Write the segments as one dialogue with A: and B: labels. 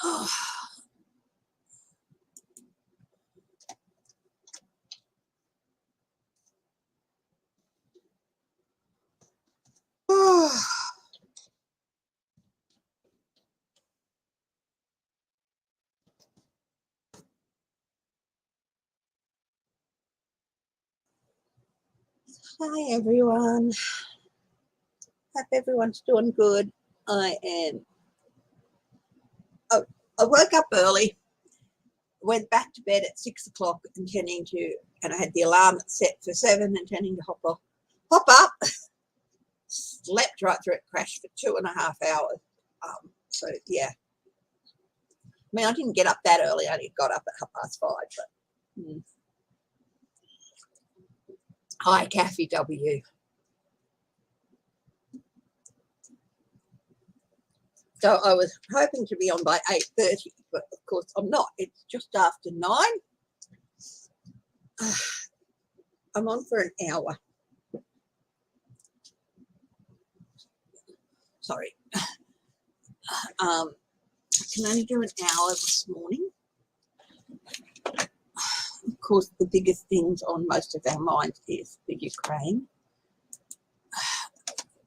A: Oh. Oh. Hi everyone. Hope everyone's doing good. I woke up early, went back to bed at 6 o'clock intending to, and I had the alarm set for 7, intending to hop up, slept right through it, crashed for 2.5 hours. So yeah, I mean, I didn't get up that early. I only got up at 5:30, but Hi, Kathy W. So I was hoping to be on by 8:30, but of course I'm not. It's just after 9. I'm on for an hour. Sorry. I can only do an hour this morning. Of course, the biggest things on most of our minds is the Ukraine,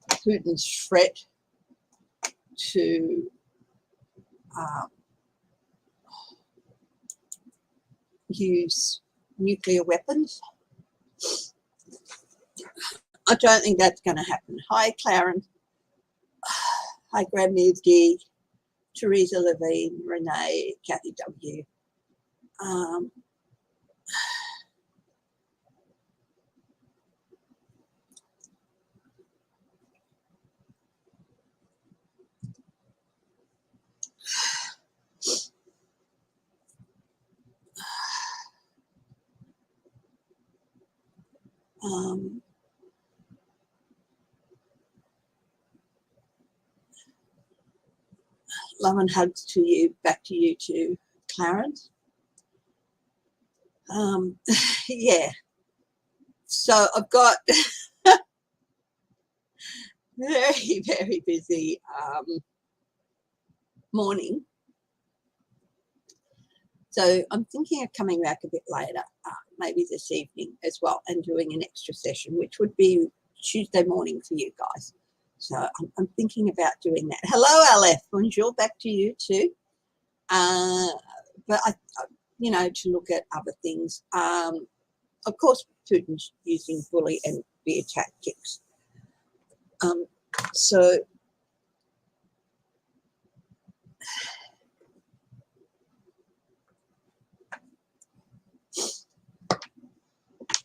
A: Putin's threat to use nuclear weapons. I don't think that's going to happen. Hi, Clarence. Hi, Graham Newsky, Teresa Levine, Renee, Kathy W. Love and hugs to you, back to you too, Clarence. Yeah, so I've got very, very busy morning. So I'm thinking of coming back a bit later, maybe this evening as well, and doing an extra session, which would be Tuesday morning for you guys. So I'm thinking about doing that. Hello, LF. Bonjour, back to you too. But you know, to look at other things. Of course, Putin's using bully and bear tactics. So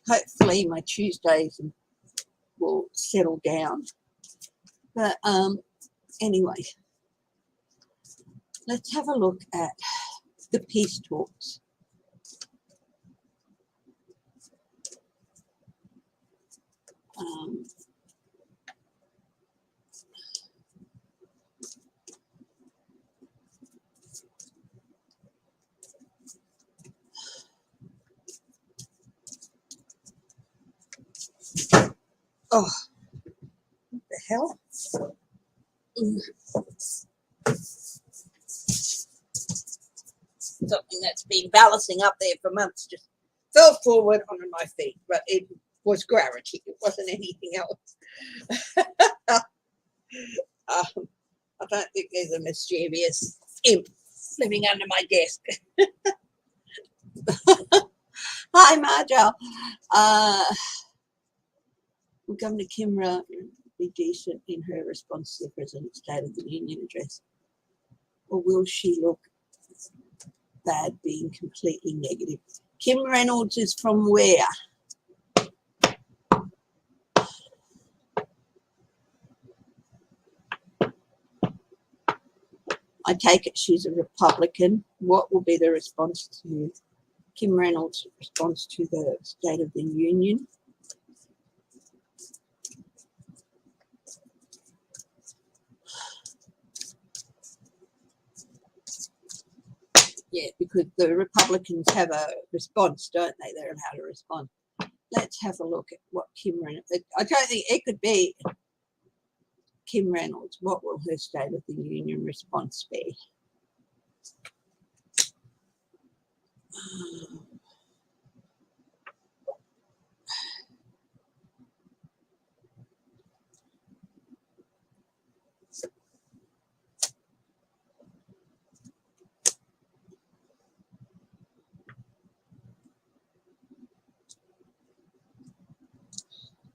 A: hopefully my Tuesdays will settle down. But anyway, let's have a look at the peace talks. Oh, what the hell? Something that's been balancing up there for months just fell forward onto my feet, but it was gravity. It wasn't anything else. I don't think there's a mischievous imp living under my desk. Hi, Margel. Governor Kimra be decent in her response to the President's State of the Union address, or will she look bad being completely negative? Kim Reynolds is from where? I take it she's a Republican. What will be the response to Kim Reynolds' response to the State of the Union? Yeah, because the Republicans have a response, don't they? They're allowed to respond. Let's have a look at what Kim Reynolds. I don't think it could be Kim Reynolds. What will her State of the Union response be?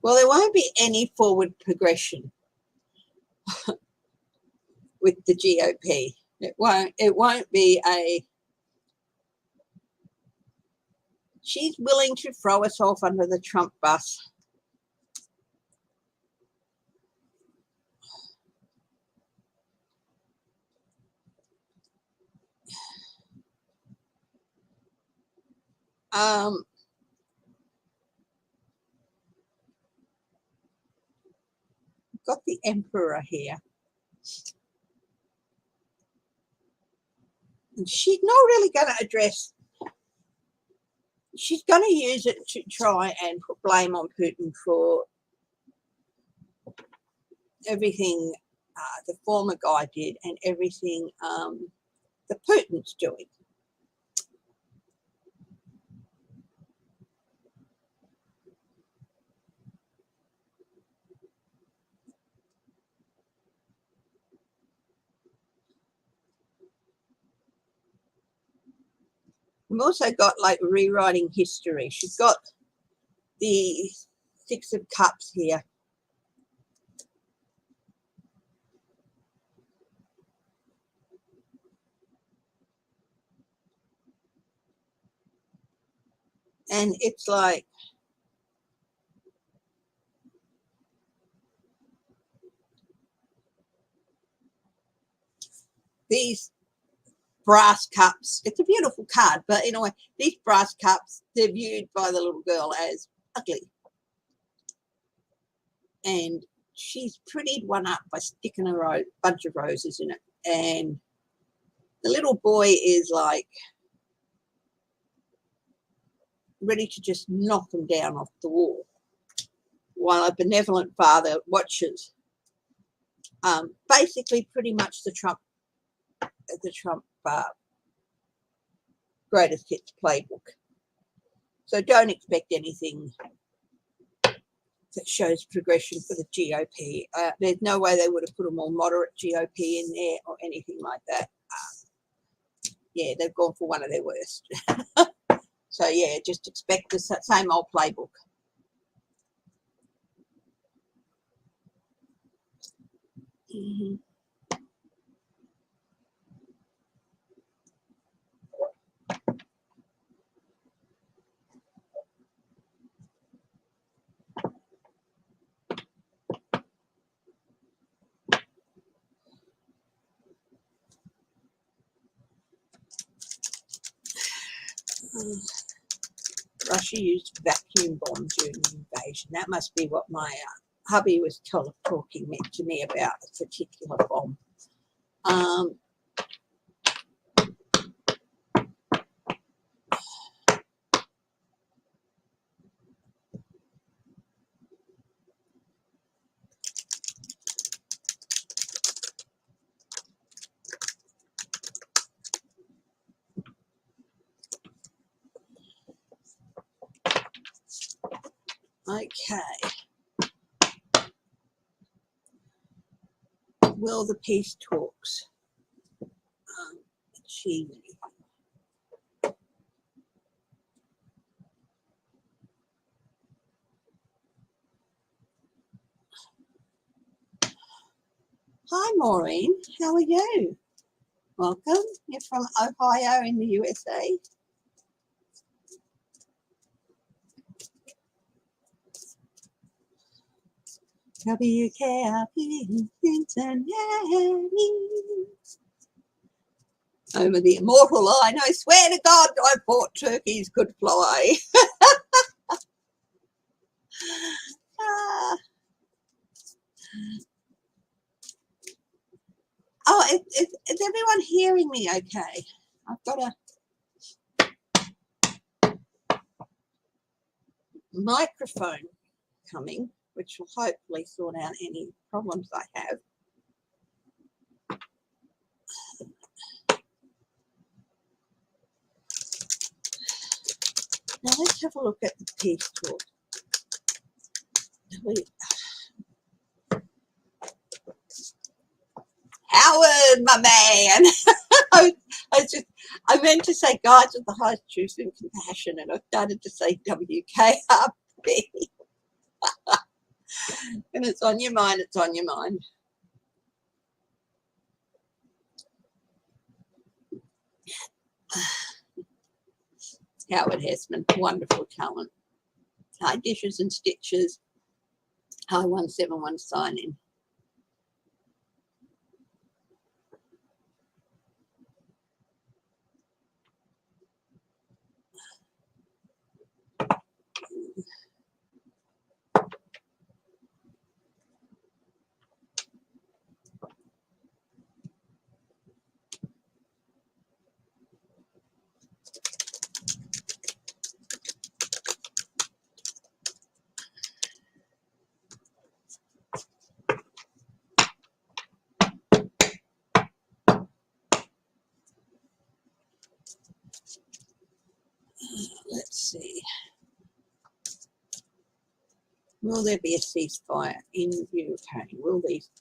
A: Well, there won't be any forward progression with the GOP. It won't be a, she's willing to throw us off under the Trump bus. Got the Emperor here. And she's not really going to address, she's going to use it to try and put blame on Putin for everything the former guy did and everything the Putin's doing. We've also got like rewriting history. She's got the Six of Cups here. And it's like, these brass cups, it's a beautiful card, but in a way, these brass cups, they're viewed by the little girl as ugly. And she's prettied one up by sticking a bunch of roses in it. And the little boy is like ready to just knock them down off the wall, while a benevolent father watches. Basically, pretty much the Trump greatest hits playbook. So don't expect anything that shows progression for the GOP. There's no way they would have put a more moderate GOP in there or anything like that. Yeah, they've gone for one of their worst. So yeah, just expect the same old playbook. Mm-hmm. Russia used vacuum bombs during the invasion. That must be what my hubby was talking to me about, a particular bomb. Okay. Will the peace talks achieve anything? Hi, Maureen. How are you? Welcome. You're from Ohio in the USA. WKRP Cincinnati. Over the immortal line, I swear to God, I thought turkeys could fly. Oh, is everyone hearing me okay? I've got a microphone coming, which will hopefully sort out any problems I have. Now let's have a look at the peace talk. Howard, my man. I meant to say guides of the highest truth and compassion, and I started to say WKRP. And it's on your mind, it's on your mind. Howard Hessman, wonderful talent. Hi, Dishes and Stitches. Hi, 171 sign in. Let's see. Will there be a ceasefire in UK? Will these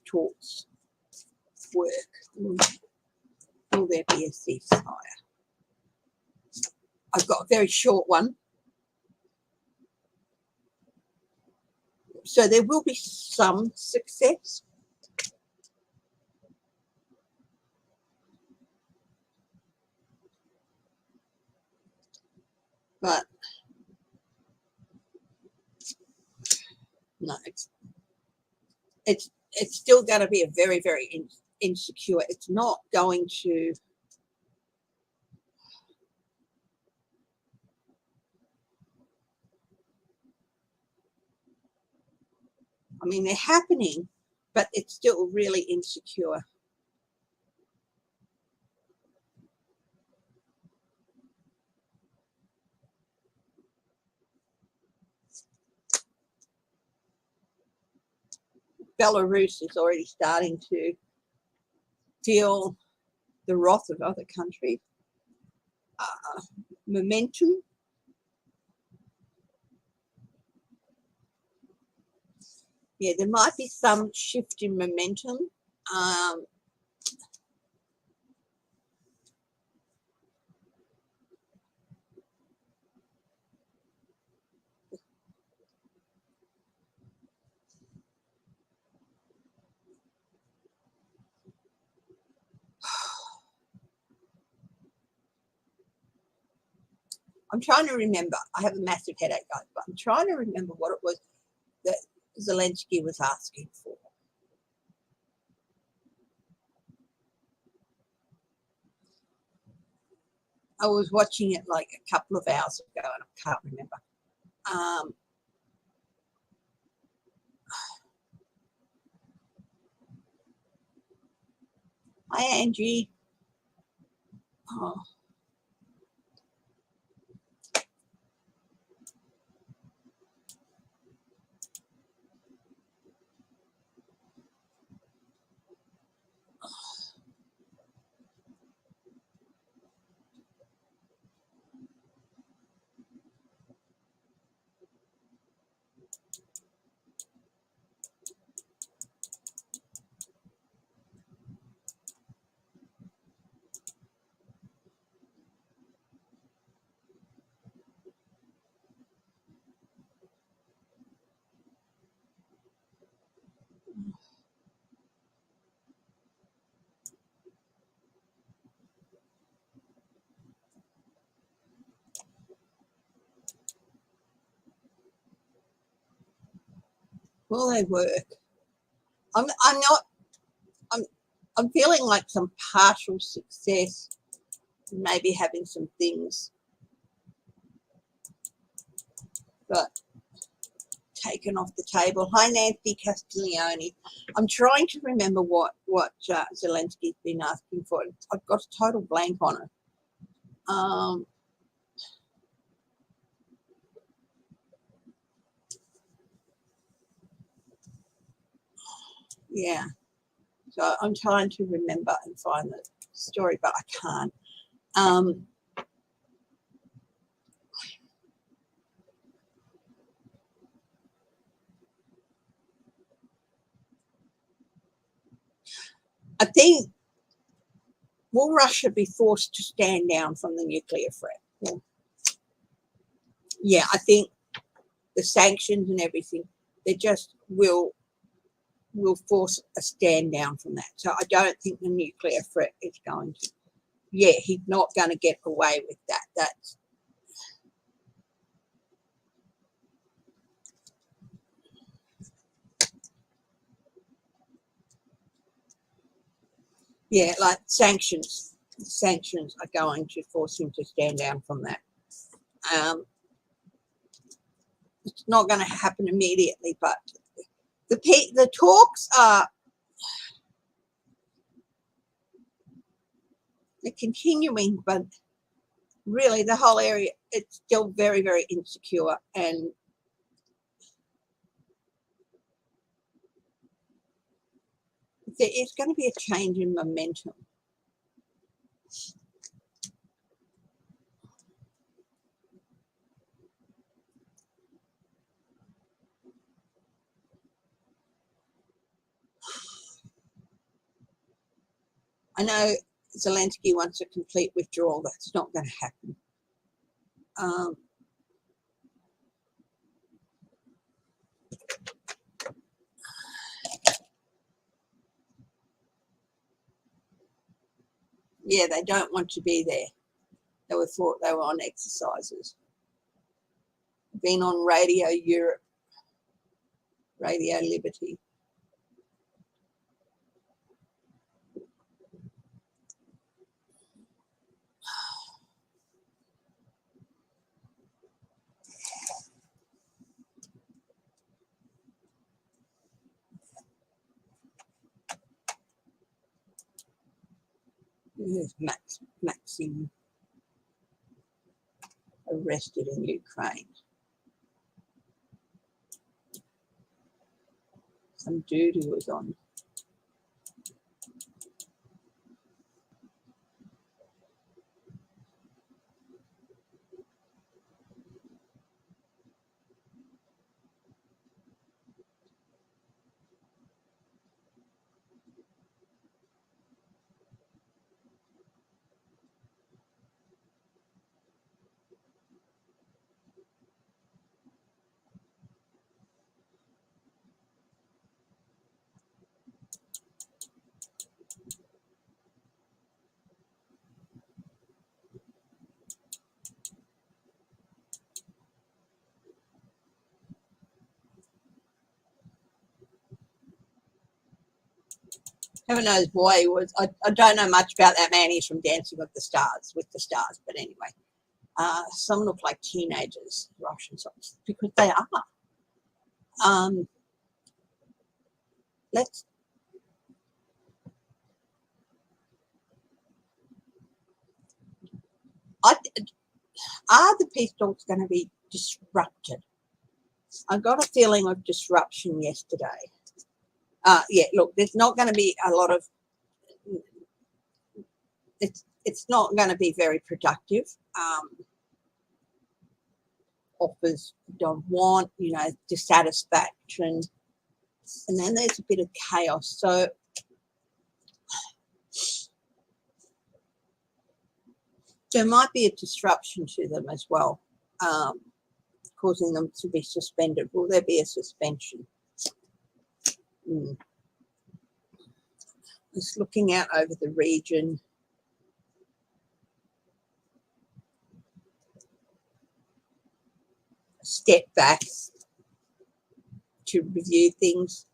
A: talks work? Will there be a ceasefire? I've got a very short one. So there will be some success. But no, it's still going to be a very, very insecure. It's not going to. I mean, they're happening, but it's still really insecure. Belarus is already starting to feel the wrath of other countries. Momentum. Yeah, there might be some shift in momentum. I'm trying to remember. I have a massive headache, guys, but I'm trying to remember what it was that Zelensky was asking for. I was watching it like a couple of hours ago and I can't remember. Hi, Angie. Oh. Will they work? I'm feeling like some partial success, maybe having some things, but taken off the table. Hi, Nancy Castiglione. I'm trying to remember what Zelensky's been asking for. I've got a total blank on it. Yeah. So I'm trying to remember and find the story, but I can't. I think, will Russia be forced to stand down from the nuclear threat? Well, yeah, I think the sanctions and everything, they just will force a stand down from that. So I don't think the nuclear threat is going to. Yeah, he's not going to get away with that. That's yeah, like sanctions. Sanctions are going to force him to stand down from that. It's not going to happen immediately, but the talks are they're continuing, but really the whole area, it's still very, very insecure, and there is going to be a change in momentum. I know Zelensky wants a complete withdrawal. That's not going to happen. Yeah, they don't want to be there. They thought they were on exercises. Been on Radio Europe, Radio Liberty. Massey arrested in Ukraine. Some dude who was on. Heaven knows why he was. I don't know much about that man. He's from Dancing with the Stars, but anyway. Some look like teenagers, Russian songs, because they are. Let's. Are the peace talks going to be disrupted? I got a feeling of disruption yesterday. Yeah, look, there's not going to be a lot of. It's not going to be very productive. Offers don't want, dissatisfaction, and then there's a bit of chaos. So there might be a disruption to them as well, causing them to be suspended. Will there be a suspension? Just looking out over the region. Step back to review things.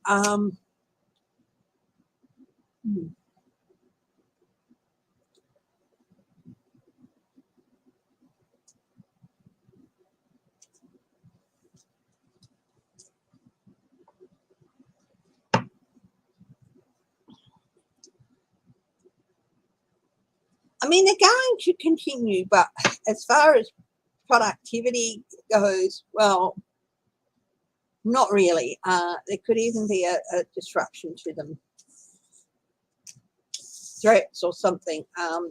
A: I mean, they're going to continue, but as far as productivity goes, well, not really. There could even be a disruption to them. Threats or something. I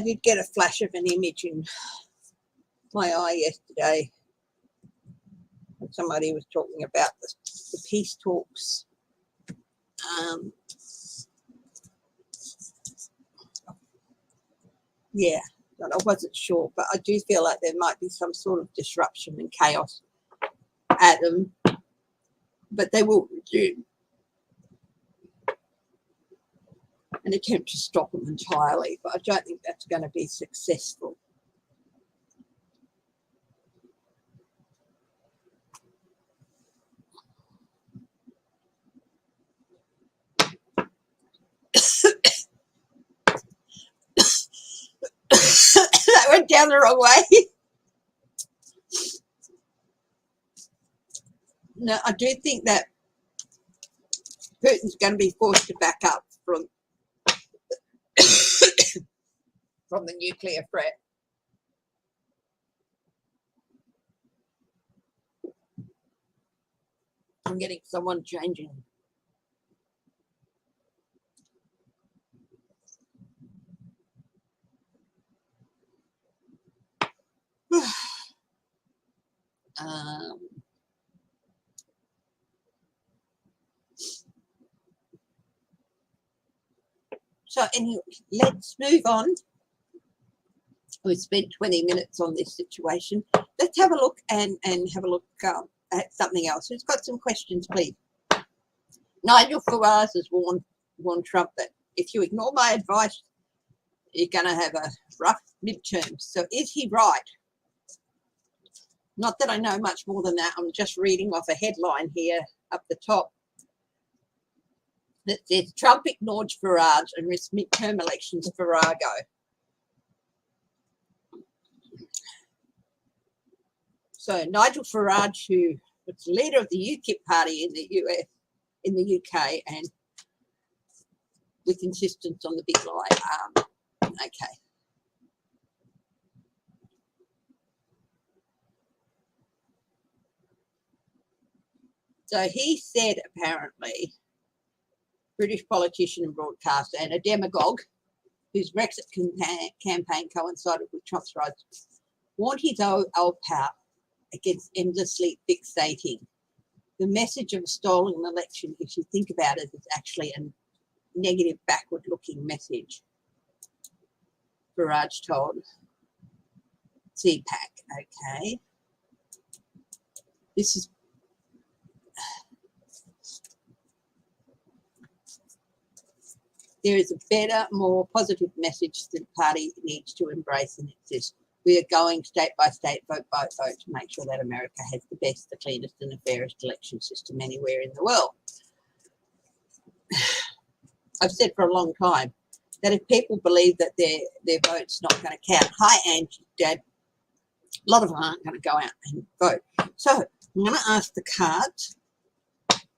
A: did get a flash of an image in my eye yesterday. Somebody was talking about the peace talks. Yeah, but I wasn't sure, but I do feel like there might be some sort of disruption and chaos at them, but they will do an attempt to stop them entirely, but I don't think that's going to be successful. That went down the wrong way. No, I do think that Putin's going to be forced to back up from from the nuclear threat. I'm getting someone changing. So anyway, let's move on. We've spent 20 minutes on this situation. Let's have a look and have a look at something else. Who's got some questions, please? Nigel Farage has warned Trump that if you ignore my advice, you're going to have a rough midterm. So is he right? Not that I know much more than that. I'm just reading off a headline here up the top that says Trump ignored Farage and risks midterm elections Farrago. So Nigel Farage, who was the leader of the UKIP party in the US, in the UK, and with insistence on the big lie. Okay. So he said, apparently, British politician and broadcaster and a demagogue whose Brexit campaign coincided with Trump's rise, warned his old pal against endlessly fixating. The message of a stolen election, if you think about it, is actually a negative, backward-looking message, Farage told CPAC. Okay. This is there is a better, more positive message that the party needs to embrace and exist. We are going state by state, vote by vote, to make sure that America has the best, the cleanest and the fairest election system anywhere in the world. I've said for a long time that if people believe that their vote's not going to count, hi Angie, Dad, a lot of them aren't going to go out and vote. So I'm going to ask the cards,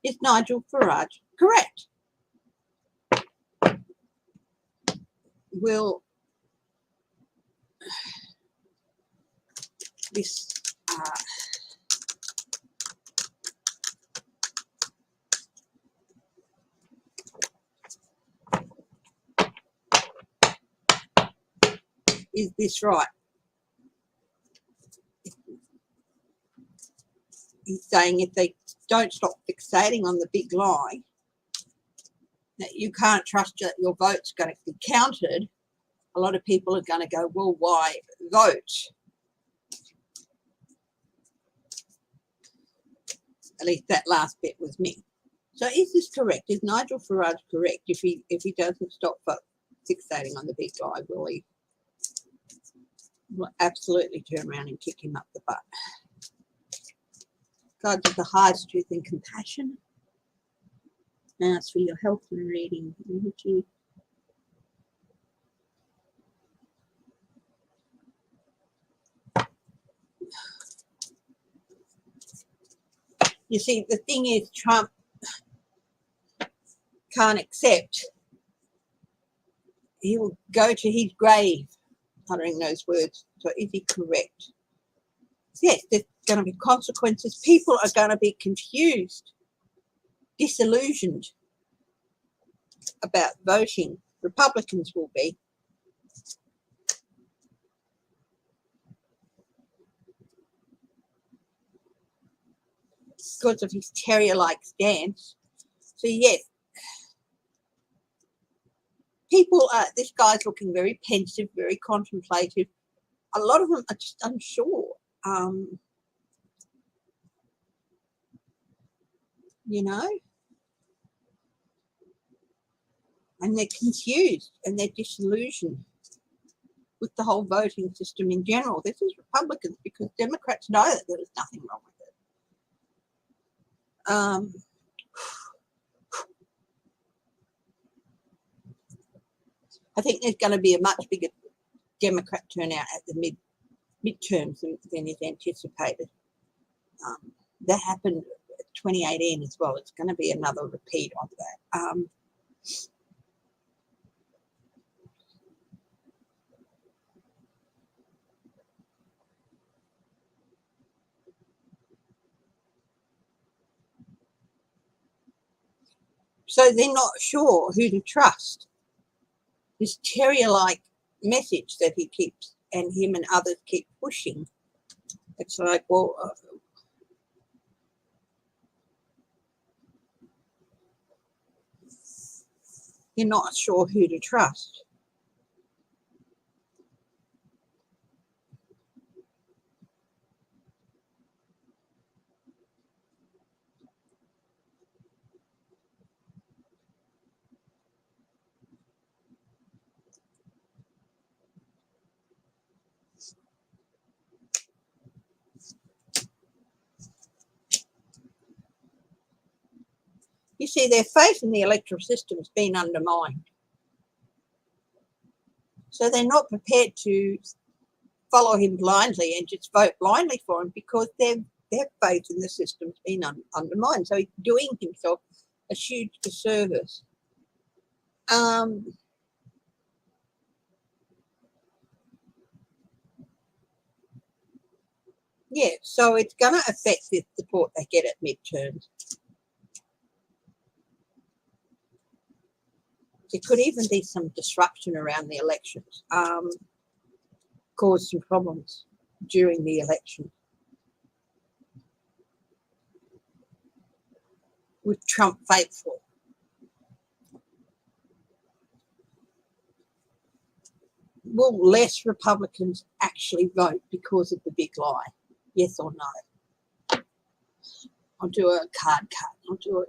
A: is Nigel Farage correct? Will this is this right? He's saying if they don't stop fixating on the big lie, that you can't trust that your vote's going to be counted, a lot of people are going to go, well, why vote? At least that last bit was me. So is this correct? Is Nigel Farage correct? If he doesn't stop fixating on the big lie, will he absolutely turn around and kick him up the butt? Cards of the highest truth and compassion. Ask for your health and reading energy. You see, the thing is, Trump can't accept. He will go to his grave uttering those words. So is he correct? Yes, there's going to be consequences. People are going to be confused, disillusioned about voting. Republicans will be. because of his terrier-like stance. So, yes, people this guy's looking very pensive, very contemplative. A lot of them are just unsure, you know, and they're confused and they're disillusioned with the whole voting system in general. This is Republicans, because Democrats know that there is nothing wrong with it. I think there's going to be a much bigger Democrat turnout at the midterms than is anticipated. That happened in 2018 as well. It's going to be another repeat of that. So they're not sure who to trust. This terrier-like message that he keeps, and him and others keep pushing. It's like, well, you're not sure who to trust. You see, their faith in the electoral system has been undermined. So they're not prepared to follow him blindly and just vote blindly for him, because their faith in the system has been undermined. So he's doing himself a huge disservice. Yeah, so it's going to affect the support they get at midterms. There could even be some disruption around the elections, cause some problems during the election with Trump faithful. Will less Republicans actually vote because of the big lie? Yes or no? I'll do a card cut. I'll do it.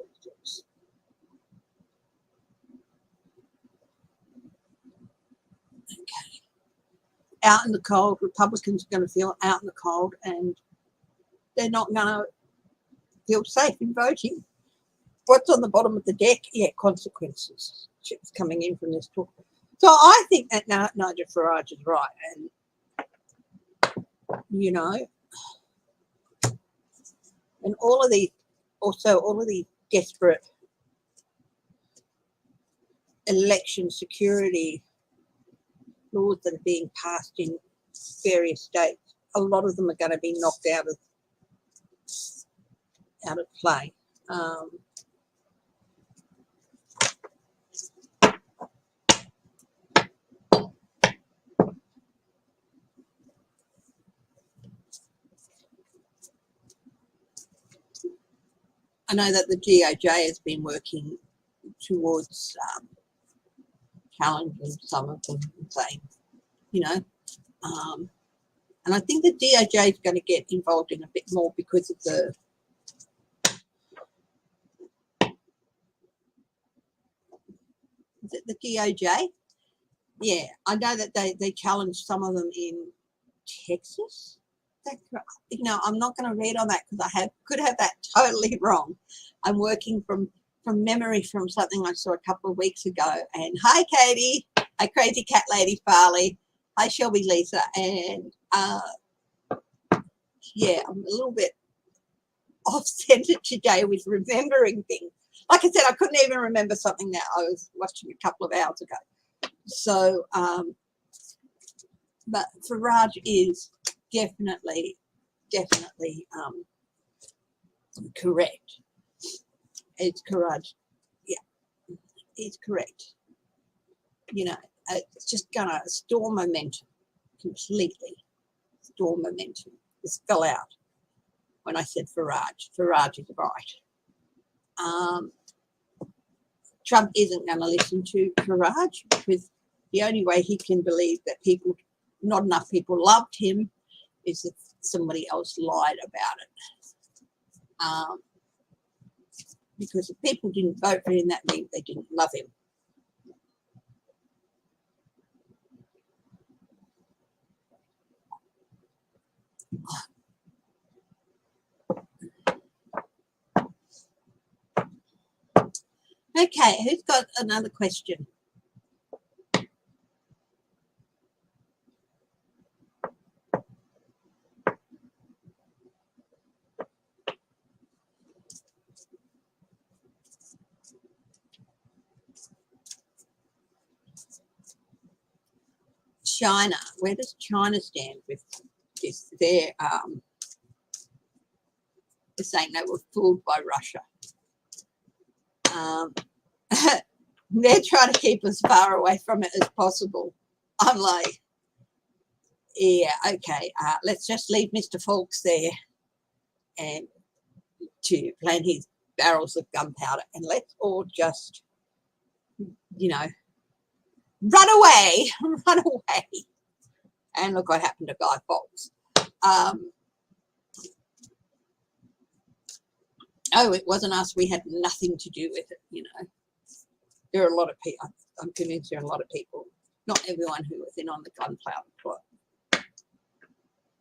A: Okay. Out in the cold, Republicans are going to feel out in the cold, and they're not going to feel safe in voting. What's on the bottom of the deck? Yeah, consequences. Chips coming in from this talk. So I think that Nigel Farage is right, and you know, and all of these desperate election security laws that are being passed in various states, a lot of them are going to be knocked out of play. I know that the DOJ has been working towards challenging some of them and saying, you know, and I think the DOJ is going to get involved in a bit more because of the DOJ? Yeah, I know that they challenged some of them in Texas. You know, I'm not going to read on that because I could have that totally wrong. I'm working from memory from something I saw a couple of weeks ago. And hi, Katie. Hi, Crazy Cat Lady Farley. Hi, Shelby Lisa. And yeah, I'm a little bit off-centered today with remembering things. Like I said, I couldn't even remember something that I was watching a couple of hours ago. So, but Farage is definitely correct. It's correct. Yeah, it's correct. You know, it's just gonna store momentum completely. Store momentum. This fell out. when I said Farage. Farage is right. Trump isn't going to listen to Farage because the only way he can believe that not enough people loved him is if somebody else lied about it. Because if people didn't vote for him, that means they didn't love him. Okay, who's got another question? China, where does China stand with this? They're saying they were fooled by Russia. They're trying to keep as far away from it as possible. I'm like, yeah, okay, let's just leave Mr. Fawkes there and to plant his barrels of gunpowder, and let's all just, run away. And look what happened to Guy Fawkes. Oh, it wasn't us. We had nothing to do with it, There are a lot of people, I'm convinced there are a lot of people, not everyone who was in on the gunpowder plot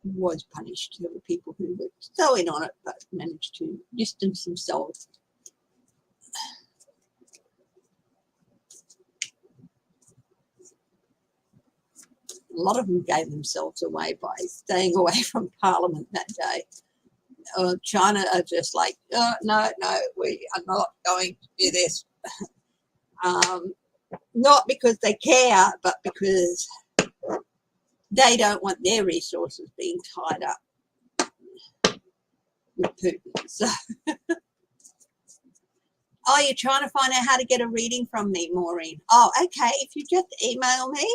A: was punished. There were people who were so in on it but managed to distance themselves. A lot of them gave themselves away by staying away from Parliament that day. China are just like, no, we are not going to do this. Not because they care, but because they don't want their resources being tied up with Putin. So, you're trying to find out how to get a reading from me, Maureen. Oh, okay. If you just email me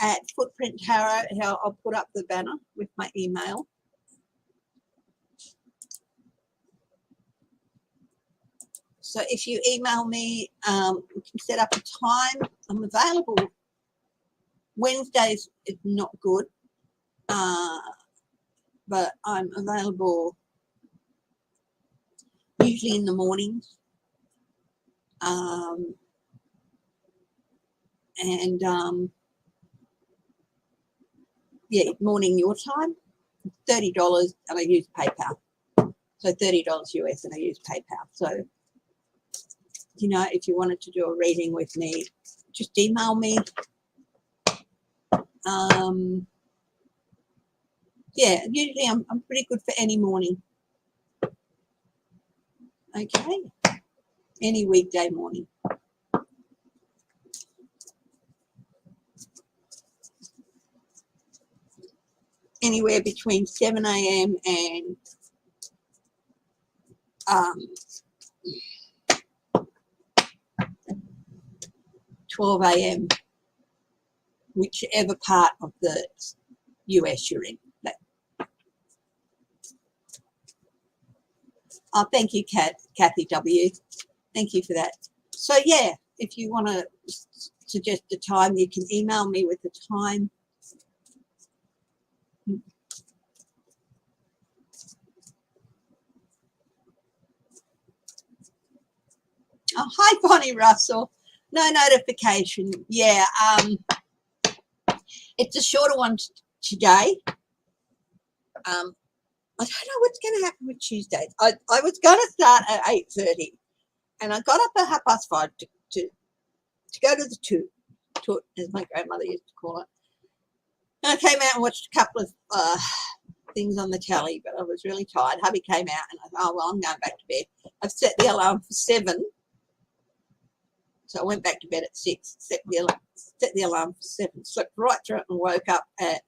A: at Footprint Tarot, I'll put up the banner with my email. So if you email me, we can set up a time. I'm available. Wednesdays is not good, but I'm available usually in the mornings. Morning your time, $30, and I use PayPal. So $30 US, and I use PayPal. So, if you wanted to do a reading with me, just email me. Usually I'm pretty good for any morning. Okay, any weekday morning. Anywhere between 7 a.m. and 12 a.m., whichever part of the US you're in. Oh, thank you, Kathy W. Thank you for that. So, if you want to suggest a time, you can email me with the time. Oh, hi, Bonnie Russell. No notification. Yeah, it's a shorter one today. I don't know what's going to happen with Tuesdays. I was going to start at 8:30, and I got up at 5:30 to go to the toot, as my grandmother used to call it. And I came out and watched a couple of things on the telly, but I was really tired. Hubby came out, and I thought, I'm going back to bed. I've set the alarm for 7. So I went back to bed at 6, set the alarm for 7, slept right through it, and woke up at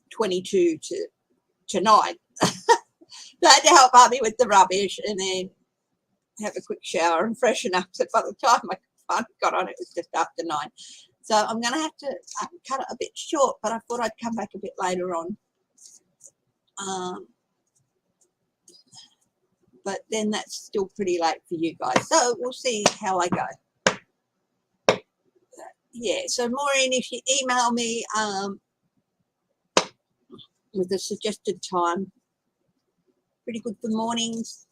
A: 22 to 9. So I had to help hubby with the rubbish and then have a quick shower and freshen up. So by the time I finally got on, it was just after 9. So I'm going to have to cut it a bit short, but I thought I'd come back a bit later on. But then that's still pretty late for you guys. So we'll see how I go. Yeah, so Maureen, if you email me with a suggested time, pretty good for mornings.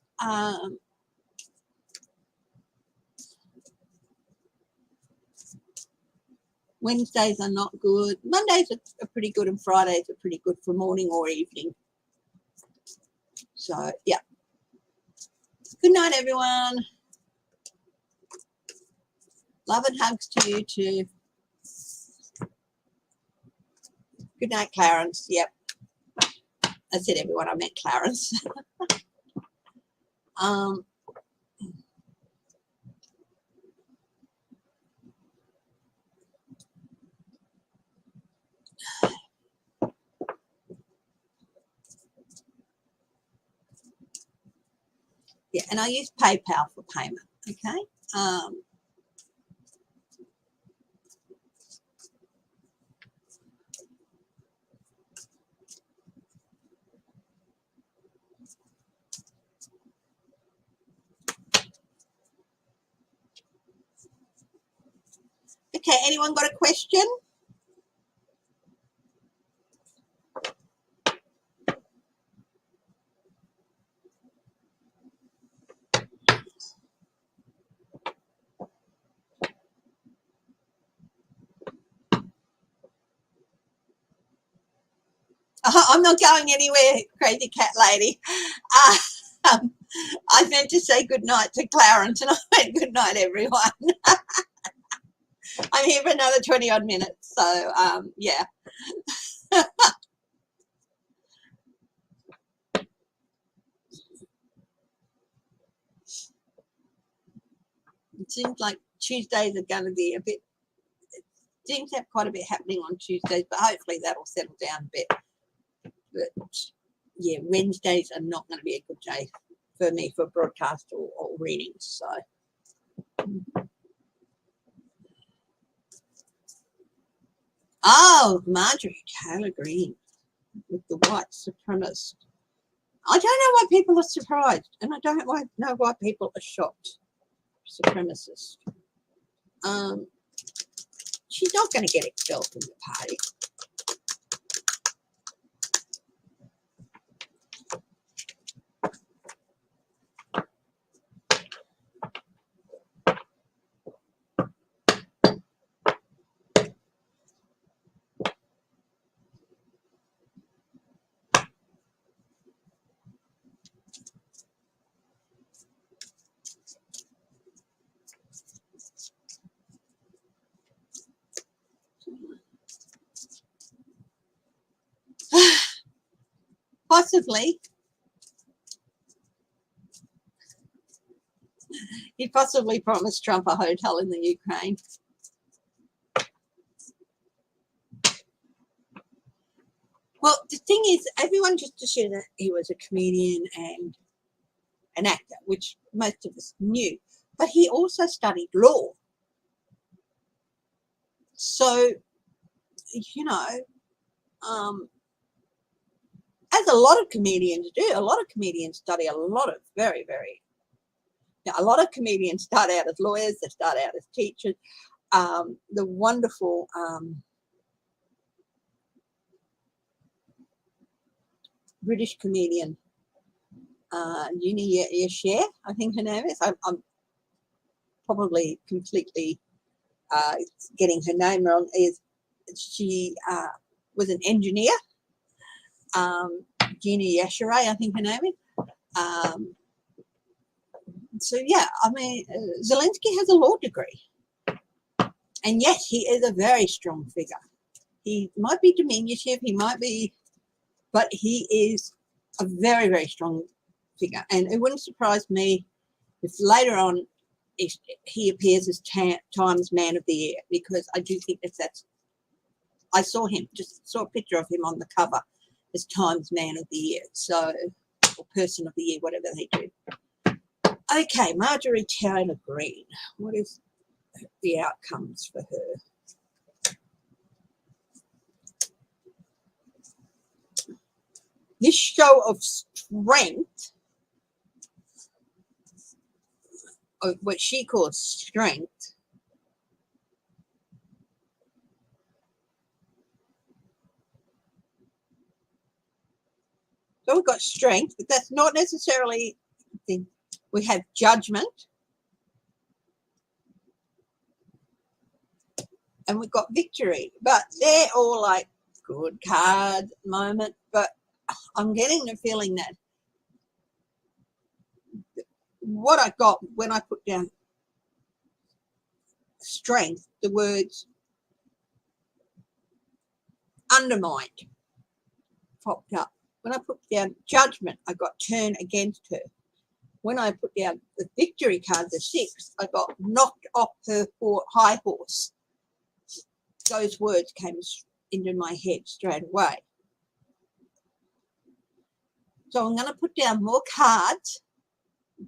A: Wednesdays are not good. Mondays are pretty good, and Fridays are pretty good for morning or evening. So, yeah. Good night, everyone. Love and hugs to you too. Good night, Clarence. Yep. I said everyone, I meant Clarence. Yeah, and I use PayPal for payment, okay? Okay, anyone got a question? I'm not going anywhere, crazy cat lady. I meant to say good night to Clarence, and I went good night, everyone. I'm here for another 20 odd minutes, so yeah. It seems like Tuesdays are going to be a bit, it seems to have quite a bit happening on Tuesdays, but hopefully that'll settle down a bit. But yeah, Wednesdays are not going to be a good day for me for broadcast or readings. So oh, Margaret Taylor Greene with the white supremacist. I don't know why people are surprised, and I don't know why people are shocked. Supremacist. She's not going to get expelled from the party. Possibly. He possibly promised Trump a hotel in the Ukraine. Well, the thing is, everyone just assumed that he was a comedian and an actor, which most of us knew. But he also studied law. So, you know, as a lot of comedians do, a lot of comedians study a lot of a lot of comedians start out as lawyers, they start out as teachers. The wonderful British comedian, Uni Yashir, I think her name is. I'm probably completely getting her name wrong. She was an engineer. Uni Yashir, I think her name is. So yeah, I mean, Zelensky has a law degree, and yes, he is a very strong figure. He might be diminutive, he might be, but he is a very, very strong figure. And it wouldn't surprise me if later on he appears as Times Man of the Year, because I do think that's. I saw a picture of him on the cover as Times Man of the Year, so or Person of the Year, whatever they do. Okay, Marjorie Taylor Greene. What is the outcomes for her? this show of strength, or what she calls strength, so we've got strength, but that's not necessarily the, we have judgment, and we've got victory, but they're all like good cards at the moment. But I'm getting the feeling that what I got when I put down strength, the words undermined popped up. When I put down judgment, I got turn against her. When I put down the victory card, the 6, I got knocked off her high horse. Those words came into my head straight away. So I'm going to put down more cards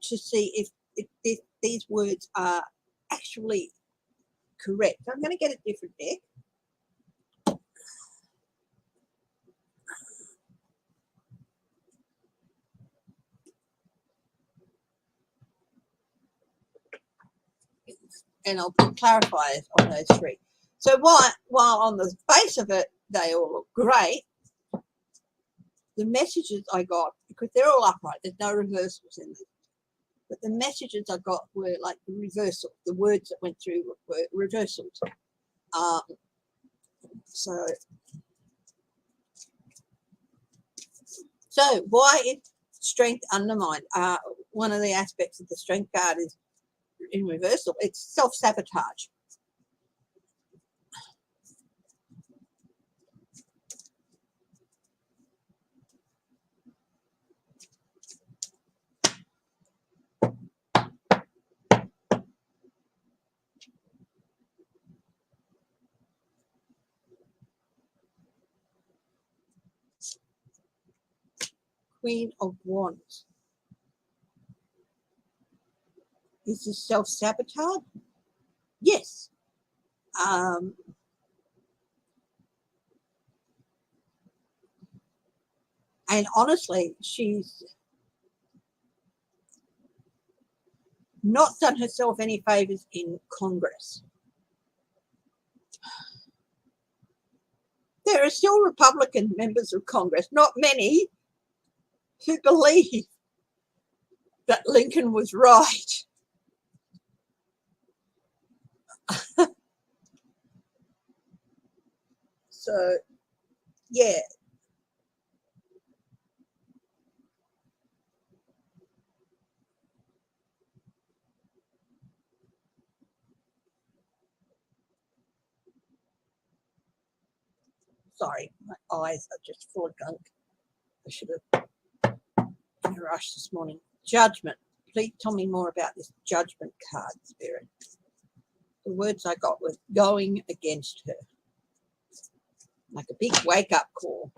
A: to see if these words are actually correct. I'm going to get a different deck. And I'll put clarifiers on those 3. So while on the face of it, they all look great, the messages I got, because they're all upright, there's no reversals in them, but the messages I got were like the reversal. The words that went through were reversals. So why is strength undermined? One of the aspects of the strength card is in reversal. It's self-sabotage. Queen of Wands. Is this self-sabotage? Yes. And honestly, she's not done herself any favors in Congress. There are still Republican members of Congress, not many, who believe that Lincoln was right. So, yeah. Sorry, my eyes are just full of gunk. I should have in a rush this morning. Judgment. Please tell me more about this judgment card, Spirit. The words I got were going against her. Like a big wake-up call.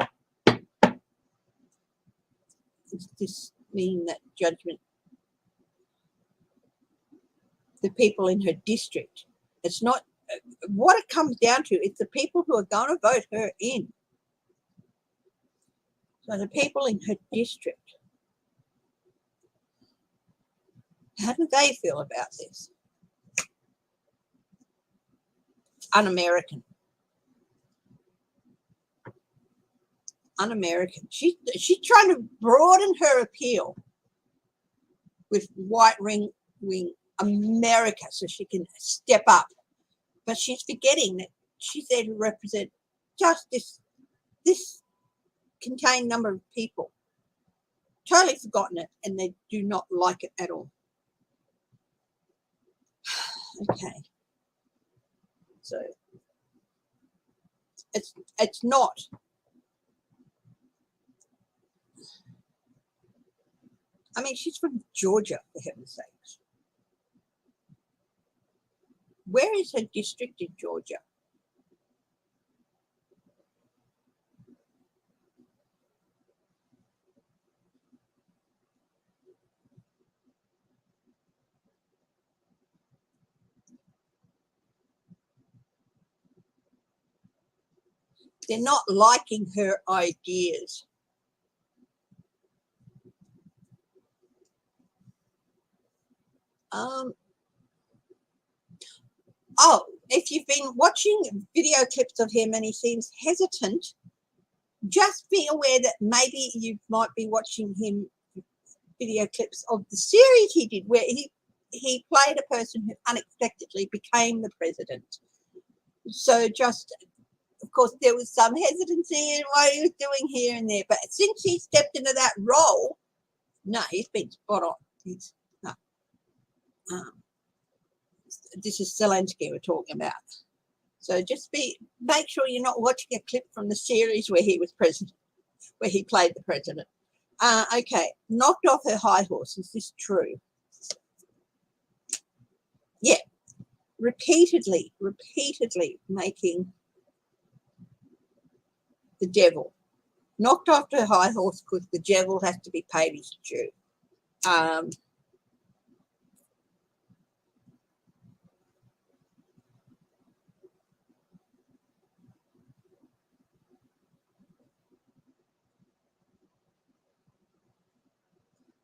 A: Does this mean that judgment, the people in her district, it's not, what it comes down to, it's the people who are going to vote her in. So the people in her district, how do they feel about this? Un-American. Un-American. She's trying to broaden her appeal with white wing America so she can step up. But she's forgetting that she's there to represent just this contained number of people. Totally forgotten it, and they do not like it at all. Okay. So it's not. I mean, she's from Georgia, for heaven's sakes. Where is her district in Georgia? They're not liking her ideas. Oh, if you've been watching video clips of him and he seems hesitant, just be aware that maybe you might be watching him video clips of the series he did where he played a person who unexpectedly became the president. So just, of course, there was some hesitancy in what he was doing here and there. But since he stepped into that role, no, he's been spot on. This is Zelensky we're talking about. So just make sure you're not watching a clip from the series where he was president, where he played the president. Okay, knocked off her high horse. Is this true? Yeah, repeatedly making the devil. Knocked off her high horse because the devil has to be paid his due.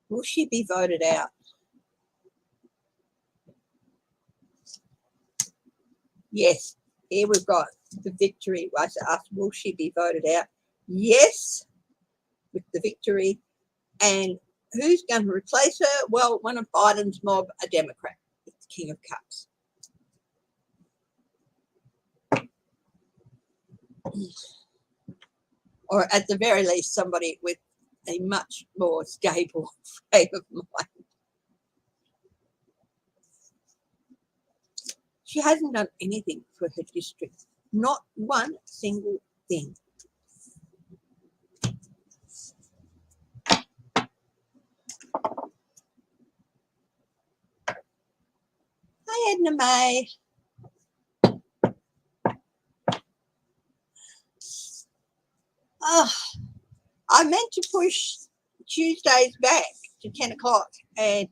A: Will she be voted out? Yes. Here we've got the victory. I asked, will she be voted out? Yes, with the victory. And who's going to replace her? Well, one of Biden's mob, a Democrat. It's King of Cups. Or at the very least, somebody with a much more stable frame of mind. She hasn't done anything for her district. Not one single thing. Hi, Edna May. Oh, I meant to push Tuesdays back to 10 o'clock. And,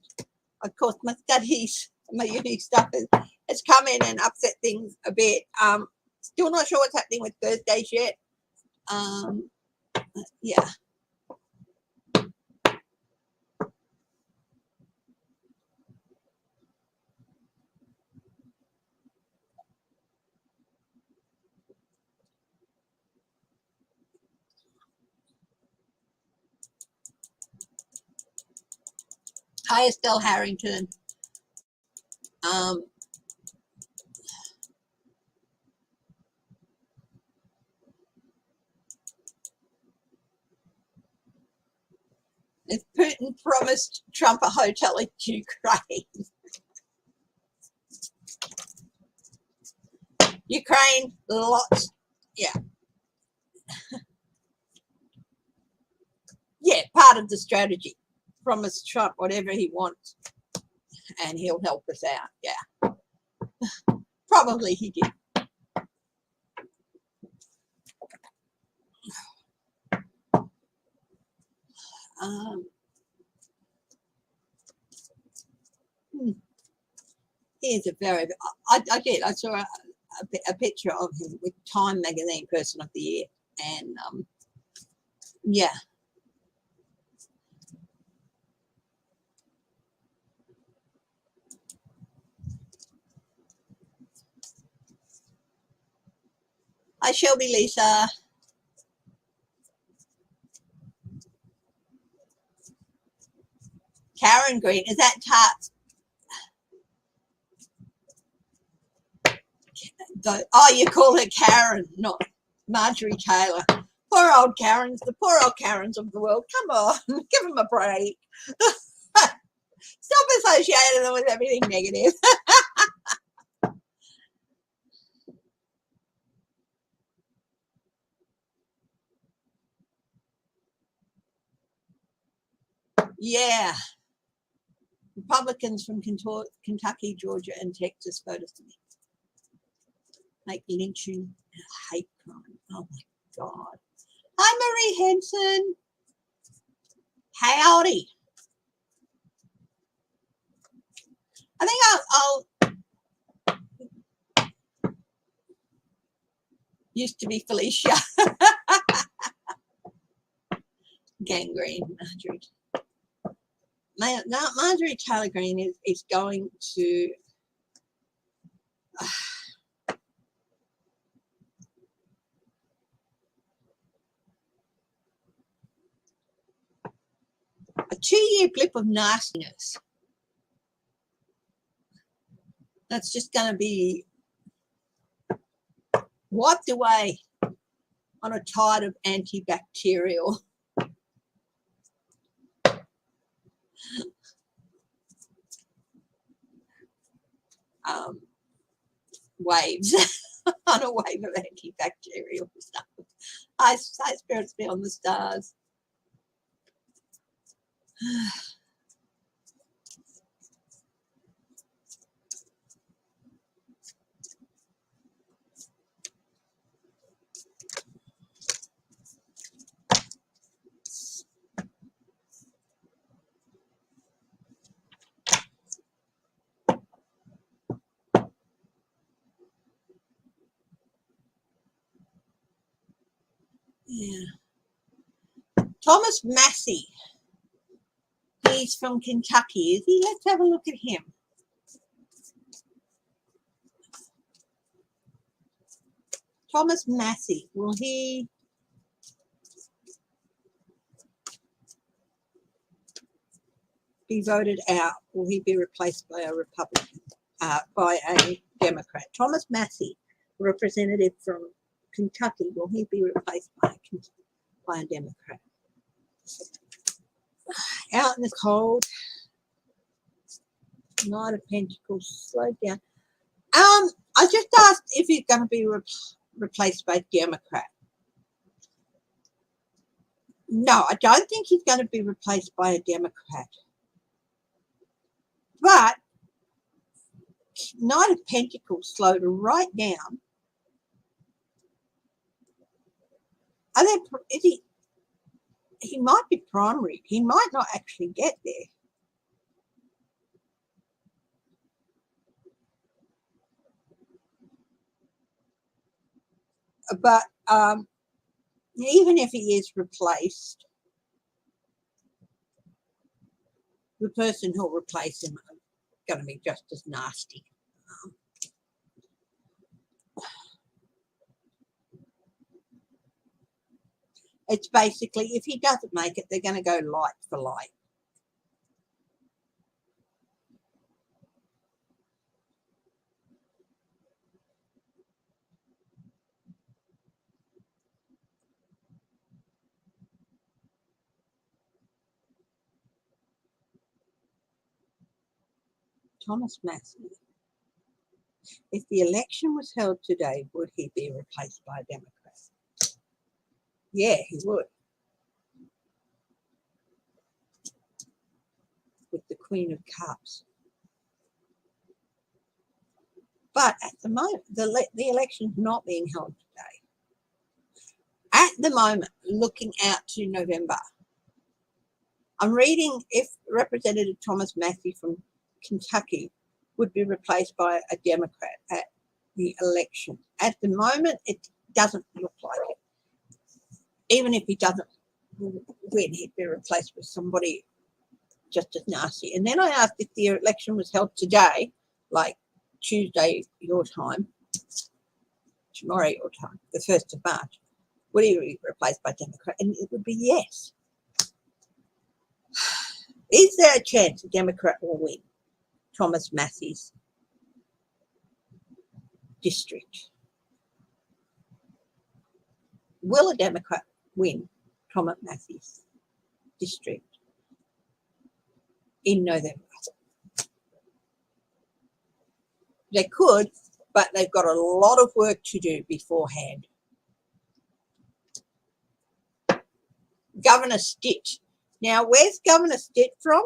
A: of course, my studies, my uni stuff has come in and upset things a bit. Still not sure what's happening with Thursdays yet. Yeah. Hi, Estelle Harrington. If Putin promised Trump a hotel in Ukraine. Ukraine, lots. Yeah. Yeah, part of the strategy. Promise Trump whatever he wants and he'll help us out. Yeah. Probably he did. Here's a very, I saw a picture of him with Time Magazine Person of the Year. And yeah. Hi, Shelby Lisa. Karen Green, is that tart? Oh, you call her Karen, not Marjorie Taylor. Poor old Karens, the poor old Karens of the world. Come on, give them a break. Stop associating them with everything negative. Yeah. Republicans from Kentucky, Georgia, and Texas voted to make lynching a hate crime. Oh, my God. Hi, Marie Henson. Howdy. I think I'll used to be Felicia. Gangrene, Marjorie. Marjorie Taylor Greene is going to a 2-year blip of nastiness. That's just going to be wiped away on a tide of antibacterial waves, on a wave of antibacterial stuff. I spirits be on the stars. Yeah. Thomas Massey. He's from Kentucky, is he? Let's have a look at him. Thomas Massey. Will he be voted out? Will he be replaced by a Republican, by a Democrat? Thomas Massey, representative from Kentucky, will he be replaced by a Democrat? Out in the cold, Knight of Pentacles, slow down. I just asked if he's going to be replaced by a Democrat. No, I don't think he's going to be replaced by a Democrat. But Knight of Pentacles slowed right down. He might be primary. He might not actually get there. But even if he is replaced, the person who'll replace him is going to be just as nasty. It's basically, if he doesn't make it, they're going to go light for light. Thomas Massey. If the election was held today, would he be replaced by a Democrat? Yeah, he would. With the Queen of Cups. But at the moment, the election's not being held today. At the moment, looking out to November, I'm reading if Representative Thomas Massey from Kentucky would be replaced by a Democrat at the election. At the moment, it doesn't look like it. Even if he doesn't win, he'd be replaced with somebody just as nasty. And then I asked if the election was held today, like Tuesday your time, tomorrow your time, the 1st of March, would he be replaced by Democrat? And it would be yes. Is there a chance a Democrat will win Thomas Massey's district? Will a Democrat win Thomas Massey's district in November? They could, but they've got a lot of work to do beforehand. Governor Stitt. Now, where's Governor Stitt from?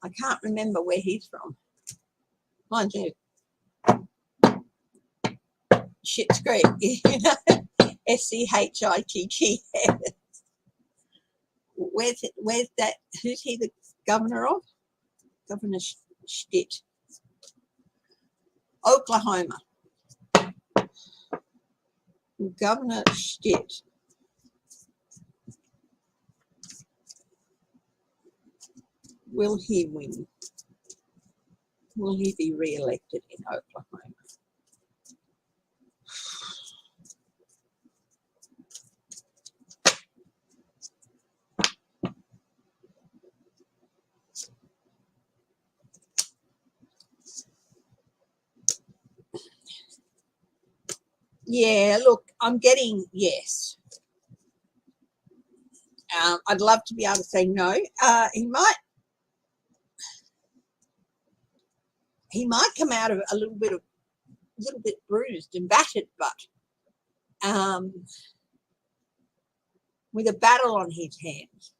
A: I can't remember where he's from. Mind you, Schitt's Creek, you know, SCHITT. Where's that? Who's he the governor of? Governor Stitt. Oklahoma. Governor Stitt. Will he win? Will he be re-elected in Oklahoma? Yeah, look, I'm getting yes. I'd love to be able to say no. He might come out of a little bit bruised and battered, but with a battle on his hands.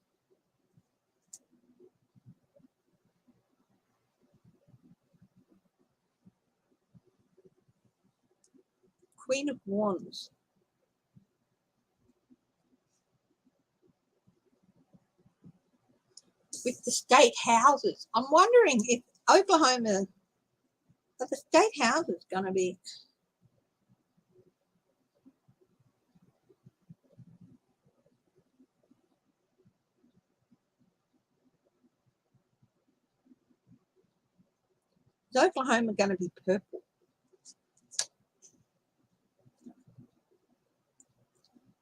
A: Queen of Wands. With the state houses, I'm wondering if Oklahoma, are the state houses going to be? Is Oklahoma going to be purple?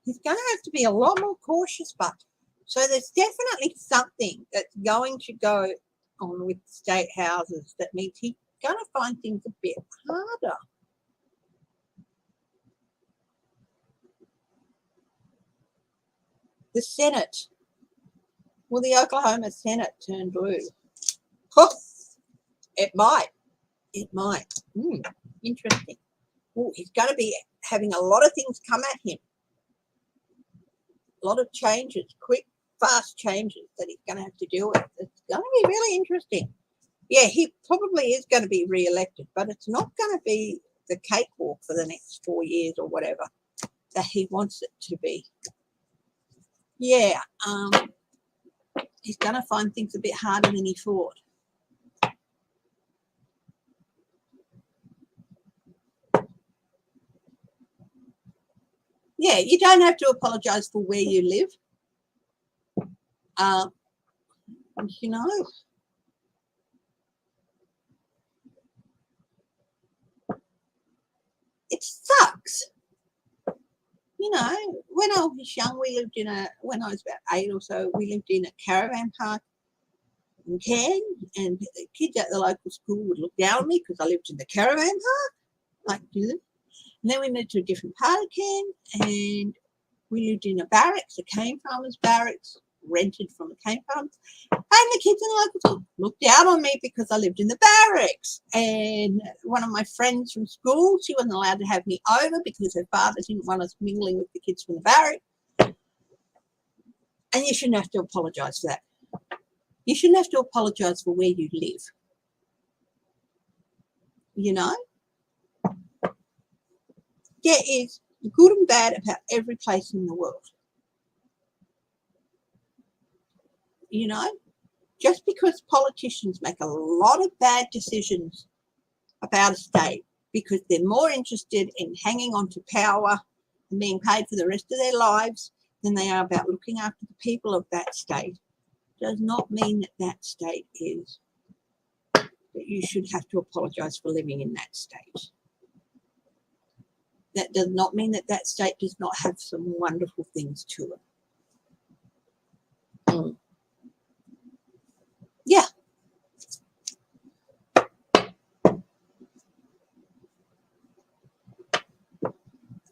A: He's going to have to be a lot more cautious, but so there's definitely something that's going to go on with state houses that means he's going to find things a bit harder. The Senate. Will the Oklahoma Senate turn blue? Oh, it might. It might. Interesting. Ooh, he's going to be having a lot of things come at him. A lot of changes, quick, fast changes that he's going to have to deal with. It's going to be really interesting. Yeah, he probably is going to be re-elected, but it's not going to be the cakewalk for the next 4 years or whatever that he wants it to be. Yeah, he's going to find things a bit harder than he thought. Yeah, you don't have to apologise for where you live. You know, it sucks. You know, when I was young, when I was about 8 or so, we lived in a caravan park in Cairns, and the kids at the local school would look down on me because I lived in the caravan park, like do them. And then we moved to a different part of Cairns, and we lived in a barracks, a cane farmers barracks, rented from the cane farmers. And the kids in the local school looked down on me because I lived in the barracks. And one of my friends from school, she wasn't allowed to have me over because her father didn't want us mingling with the kids from the barracks. And you shouldn't have to apologise for that. You shouldn't have to apologise for where you live. You know? There is good and bad about every place in the world. You know? Just because politicians make a lot of bad decisions about a state because they're more interested in hanging on to power and being paid for the rest of their lives than they are about looking after the people of that state, does not mean that that state is, that you should have to apologise for living in that state. That does not mean that that state does not have some wonderful things to it. Yeah.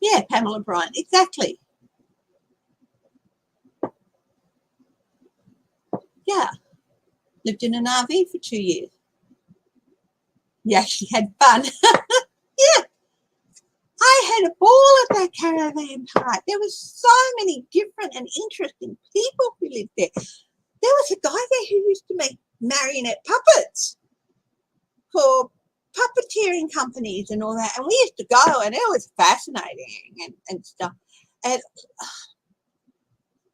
A: Yeah, Pamela Bryant, exactly. Yeah. Lived in an RV for 2 years. Yeah, she had fun. Yeah. I had a ball at that caravan park. There was so many different and interesting people who lived there. There was a guy there who used to make marionette puppets for puppeteering companies and all that. And we used to go, and it was fascinating and stuff. And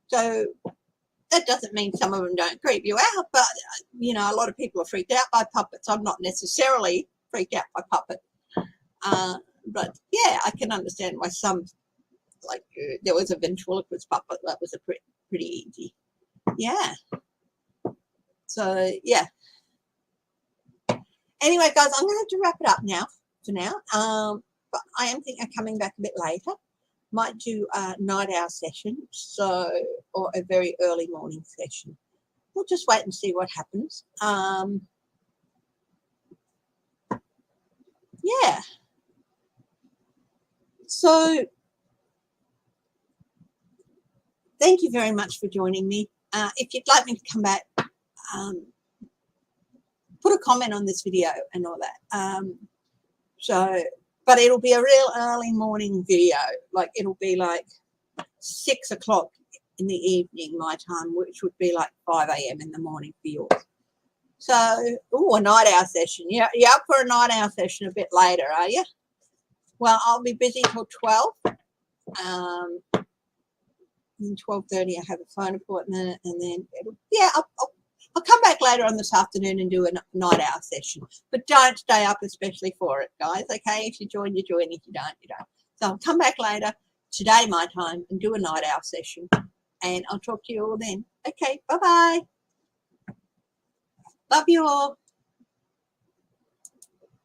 A: so that doesn't mean some of them don't creep you out, but, you know, a lot of people are freaked out by puppets. I'm not necessarily freaked out by puppets. But, yeah, I can understand why some, like, there was a ventriloquist puppet that was a pretty easy. Yeah. So yeah. Anyway, guys, I'm going to have to wrap it up now for now. But I am thinking of coming back a bit later. Might do a night hour session, or a very early morning session. We'll just wait and see what happens. Yeah. So thank you very much for joining me. If you'd like me to come back, put a comment on this video and all that. But it'll be a real early morning video. Like it'll be like 6 o'clock in the evening, my time, which would be like 5 a.m. in the morning for yours. So, a night hour session. Yeah, you up for a night hour session a bit later, are you? Well, I'll be busy till 12. And 12:30 I have a phone appointment, and then I'll come back later on this afternoon and do a night hour session. But don't stay up especially for it, guys. Okay, if you join, you join. If you don't, you don't. So I'll come back later today, my time, and do a night hour session. And I'll talk to you all then. Okay, bye-bye. Love you all.